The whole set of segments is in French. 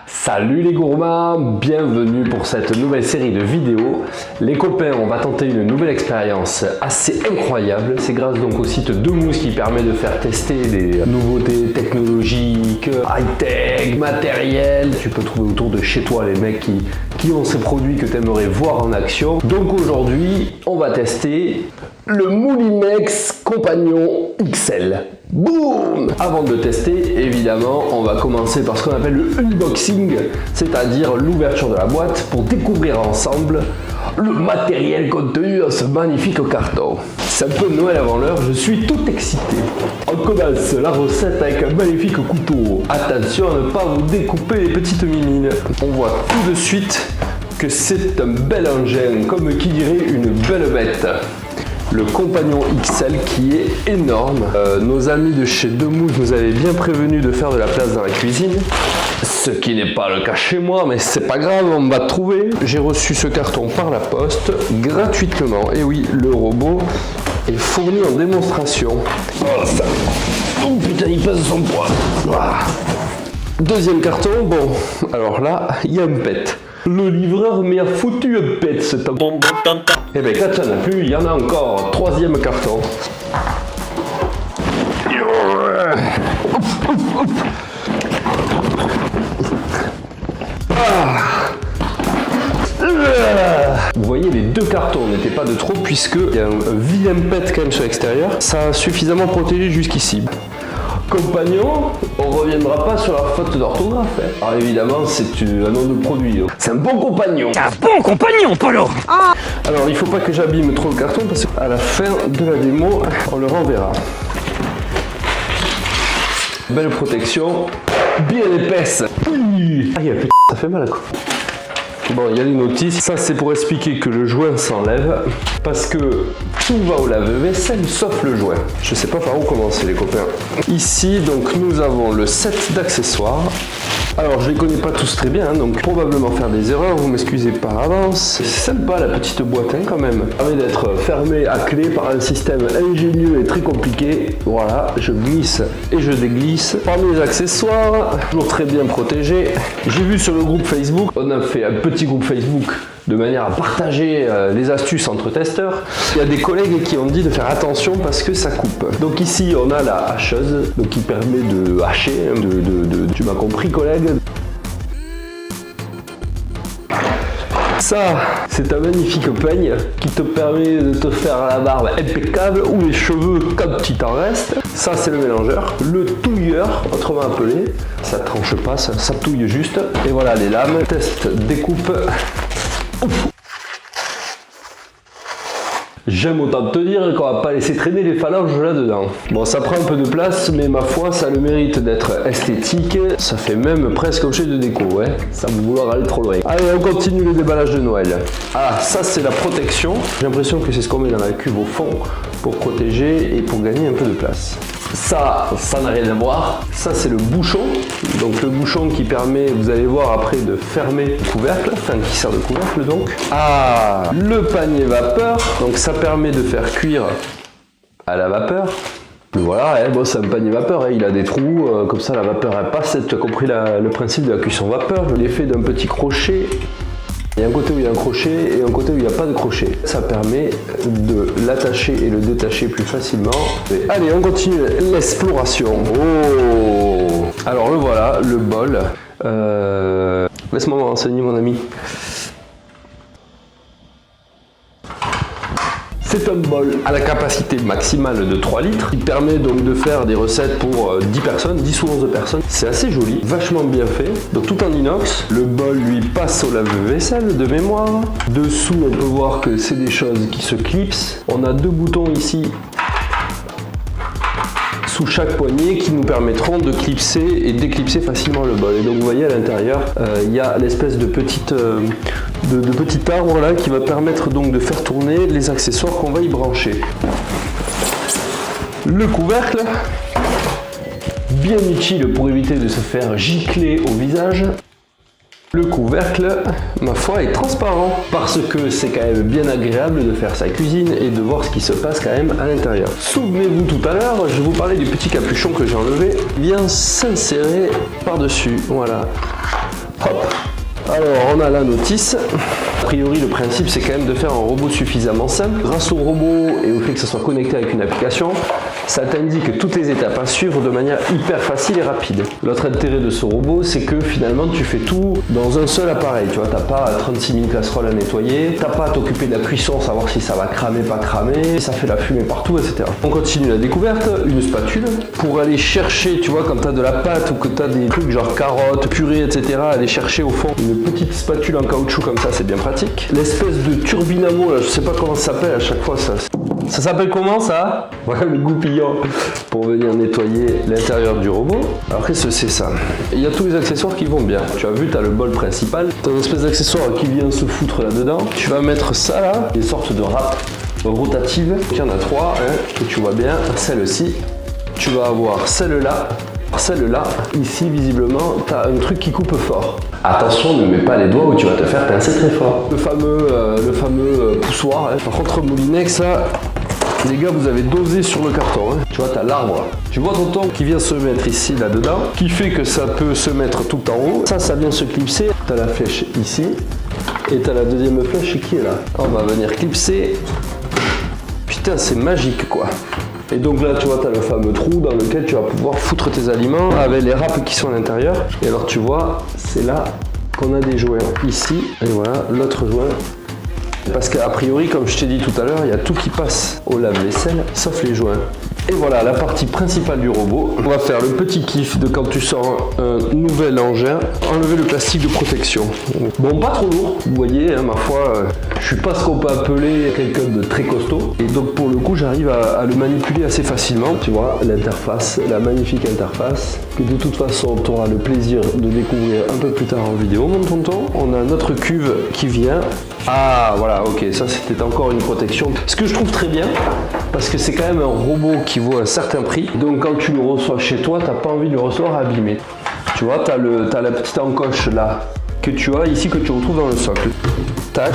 Salut les gourmands, bienvenue pour cette nouvelle série de vidéos. Les copains, on va tenter une nouvelle expérience assez incroyable. C'est grâce donc au site Demouze qui permet de faire tester des nouveautés technologiques, high-tech, matériel. Tu peux trouver autour de chez toi les mecs qui ont ces produits que tu aimerais voir en action. Donc aujourd'hui, on va tester le Moulinex Compagnon XL. Boum! Avant de le tester, évidemment, on va commencer par ce qu'on appelle le unboxing, c'est-à-dire l'ouverture de la boîte pour découvrir ensemble le matériel contenu dans ce magnifique carton. C'est un peu Noël avant l'heure, je suis tout excité. On commence la recette avec un magnifique couteau. Attention à ne pas vous découper les petites mimines. On voit tout de suite que c'est un bel engin, comme qui dirait une belle bête. Le Compagnon XL qui est énorme. Nos amis de chez Demouze nous avaient bien prévenu de faire de la place dans la cuisine. Ce qui n'est pas le cas chez moi, mais c'est pas grave, on va trouver. J'ai reçu ce carton par la poste, gratuitement. Et oui, le robot est fourni en démonstration. Oh, ça... oh putain, il pèse son poids. Ah. Deuxième carton, bon, alors là, il y a un pet. Le livreur m'y foutu un pet, c'est un bon. Eh bien, quand il n'y en a plus, il y en a encore. Troisième carton. Vous voyez, les deux cartons n'étaient pas de trop puisqu'il y a un vilain pet quand même sur l'extérieur. Ça a suffisamment protégé jusqu'ici. Compagnon, on ne reviendra pas sur la faute d'orthographe. Hein. Alors évidemment, c'est un nom de produit. C'est un bon compagnon. Un bon compagnon, Polo. Alors il ne faut pas que j'abîme trop le carton parce qu'à la fin de la démo, on le renverra. Belle protection, bien épaisse. Ah, ça fait mal à quoi. Bon, il y a des notices. Ça, c'est pour expliquer que le joint s'enlève parce que tout va au lave-vaisselle sauf le joint. Je sais pas par où commencer, les copains. Ici, donc, nous avons le set d'accessoires. Alors, je les connais pas tous très bien, donc probablement faire des erreurs. Vous m'excusez par avance. C'est sympa la petite boîte, hein, quand même. Ça permet d'être fermé à clé par un système ingénieux et très compliqué. Voilà, je glisse et je déglisse. Parmi les accessoires, toujours très bien protégé. J'ai vu sur le groupe Facebook, on a fait un petit groupe Facebook de manière à partager les astuces entre testeurs. Il y a des collègues qui ont dit de faire attention parce que ça coupe. Donc ici on a la hacheuse donc qui permet de hacher, tu m'as compris collègue. Ça, c'est un magnifique peigne qui te permet de te faire la barbe impeccable ou les cheveux quand il t'en reste. Ça, c'est le mélangeur, le touilleur, autrement appelé. Ça tranche pas, ça touille juste. Et voilà les lames, test, découpe. Ouf. J'aime autant te dire qu'on va pas laisser traîner les phalanges là-dedans. Bon, ça prend un peu de place, mais ma foi, ça a le mérite d'être esthétique. Ça fait même presque objet de déco, ouais. Ça va vouloir aller trop loin. Allez, on continue le déballage de Noël. Ah, ça c'est la protection. J'ai l'impression que c'est ce qu'on met dans la cuve au fond pour protéger et pour gagner un peu de place. Ça n'a rien à voir. Ça, c'est le bouchon. Donc, le bouchon qui permet, vous allez voir après, de fermer le couvercle. Enfin, qui sert de couvercle, donc. Ah, le panier vapeur. Donc, ça permet de faire cuire à la vapeur. Voilà, hein, bon, c'est un panier vapeur. Hein, il a des trous. Comme ça, la vapeur, elle passe. Tu as compris le principe de la cuisson vapeur. Je l'ai fait d'un petit crochet. Il y a un côté où il y a un crochet et un côté où il n'y a pas de crochet. Ça permet de l'attacher et le détacher plus facilement. Et allez, on continue l'exploration. Oh! Alors le voilà, le bol. Laisse-moi me renseigner, mon ami. C'est un bol à la capacité maximale de 3 litres. Il permet donc de faire des recettes pour 10 personnes, 10 ou 11 personnes. C'est assez joli, vachement bien fait. Donc tout en inox. Le bol lui passe au lave-vaisselle de mémoire. Dessous, on peut voir que c'est des choses qui se clipsent. On a 2 boutons ici sous chaque poignée qui nous permettront de clipser et déclipser facilement le bol. Et donc vous voyez à l'intérieur, il y a l'espèce de petite petit arbre là qui va permettre donc de faire tourner les accessoires qu'on va y brancher. Le couvercle, bien utile pour éviter de se faire gicler au visage. Le couvercle, ma foi, est transparent parce que c'est quand même bien agréable de faire sa cuisine et de voir ce qui se passe quand même à l'intérieur. Souvenez-vous tout à l'heure, je vous parlais du petit capuchon que j'ai enlevé. Il vient s'insérer par-dessus, voilà. Alors on a la notice. A priori le principe c'est quand même de faire un robot suffisamment simple. Grâce au robot et au fait que ça soit connecté avec une application, ça t'indique toutes les étapes à suivre de manière hyper facile et rapide. L'autre intérêt de ce robot c'est que finalement tu fais tout dans un seul appareil. Tu vois, t'as pas 36 000 casseroles à nettoyer, t'as pas à t'occuper de la cuisson, savoir si ça va cramer, pas cramer, ça fait la fumée partout, etc. On continue la découverte, une spatule pour aller chercher, tu vois, quand t'as de la pâte ou que t'as des trucs genre carottes, purée, etc. aller chercher au fond une petite spatule en caoutchouc comme ça, c'est bien pratique. L'espèce de turbinamo là, je sais pas comment ça s'appelle à chaque fois ça. Ça s'appelle comment ça? Voilà le goupillant pour venir nettoyer l'intérieur du robot. Alors qu'est-ce que c'est ça? Il y a tous les accessoires qui vont bien. Tu as vu, tu as le bol principal, tu as une espèce d'accessoire qui vient se foutre là-dedans. Tu vas mettre ça là, une sorte de râpe rotative. Il y en a trois, hein, que tu vois bien. Celle-ci, tu vas avoir celle-là. Celle-là, ici visiblement, tu as un truc qui coupe fort. Attention, ne mets pas les doigts où tu vas te faire pincer très fort. Le fameux poussoir. Hein. Par contre, Moulinex, ça, les gars, vous avez dosé sur le carton. Hein. Tu vois, tu as l'arbre. Tu vois ton qui vient se mettre ici, là-dedans, qui fait que ça peut se mettre tout en haut. Ça vient se clipser. Tu as la flèche ici. Et tu as la deuxième flèche qui est là. On va venir clipser. Putain, c'est magique, quoi. Et donc là, tu vois, tu as le fameux trou dans lequel tu vas pouvoir foutre tes aliments avec les râpes qui sont à l'intérieur. Et alors, tu vois, c'est là qu'on a des joints. Ici, et voilà, l'autre joint. Parce qu'a priori, comme je t'ai dit tout à l'heure, il y a tout qui passe au lave-vaisselle, sauf les joints. Et voilà la partie principale du robot. On va faire le petit kiff de quand tu sors un nouvel engin, enlever le plastique de protection. Bon, pas trop lourd, vous voyez, hein, ma foi, je suis pas ce qu'on peut appeler quelqu'un de très costaud. Et donc pour le coup, j'arrive à le manipuler assez facilement. Tu vois, l'interface, la magnifique interface, que de toute façon, tu auras le plaisir de découvrir un peu plus tard en vidéo, mon tonton. On a notre cuve qui vient. Ah, voilà, ok, ça c'était encore une protection. Ce que je trouve très bien, parce que c'est quand même un robot qui vaut un certain prix. Donc quand tu le reçois chez toi, t'as pas envie de le recevoir abîmé. Tu vois, t'as la petite encoche là, que tu as ici, que tu retrouves dans le socle. Tac.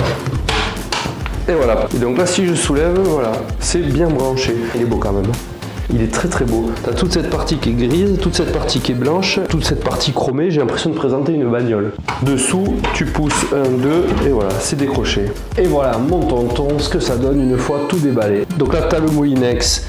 Et voilà. Et donc là, si je soulève, voilà, c'est bien branché. Il est beau quand même. Il est très très beau. Tu as toute cette partie qui est grise, toute cette partie qui est blanche, toute cette partie chromée. J'ai l'impression de présenter une bagnole. Dessous, tu pousses 1, 2 et voilà, c'est décroché. Et voilà, mon tonton, ce que ça donne une fois tout déballé. Donc là, tu as le Moulinex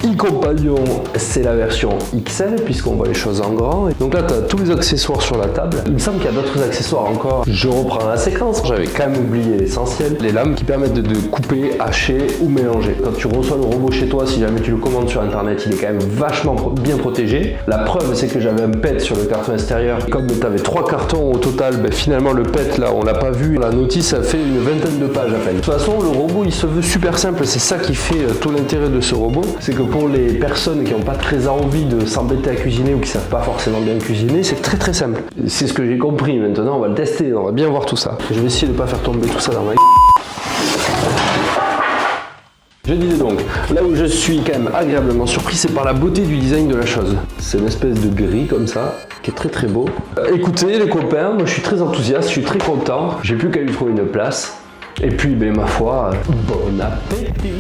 e-Compagnon, c'est la version XL puisqu'on voit les choses en grand. Donc là, tu as tous les accessoires sur la table. Il me semble qu'il y a d'autres accessoires encore. Je reprends la séquence. J'avais quand même oublié l'essentiel. Les lames qui permettent de couper, hacher ou mélanger. Quand tu reçois le robot chez toi, si jamais tu le commandes sur internet, il est quand même vachement bien protégé. La preuve, c'est que j'avais un PET sur le carton extérieur. Comme tu avais 3 cartons au total, ben finalement le PET là, on l'a pas vu. La notice, ça fait une vingtaine de pages à peine. De toute façon, le robot, il se veut super simple. C'est ça qui fait tout l'intérêt de ce robot. C'est que pour les personnes qui n'ont pas très envie de s'embêter à cuisiner ou qui ne savent pas forcément bien cuisiner, c'est très très simple. C'est ce que j'ai compris. Maintenant, on va le tester, on va bien voir tout ça. Je vais essayer de ne pas faire tomber tout ça dans ma... Je disais donc, là où je suis quand même agréablement surpris, c'est par la beauté du design de la chose. C'est une espèce de gris comme ça, qui est très très beau. Écoutez les copains, moi je suis très enthousiaste, je suis très content. J'ai plus qu'à lui trouver une place. Et puis, ben, ma foi, bon appétit!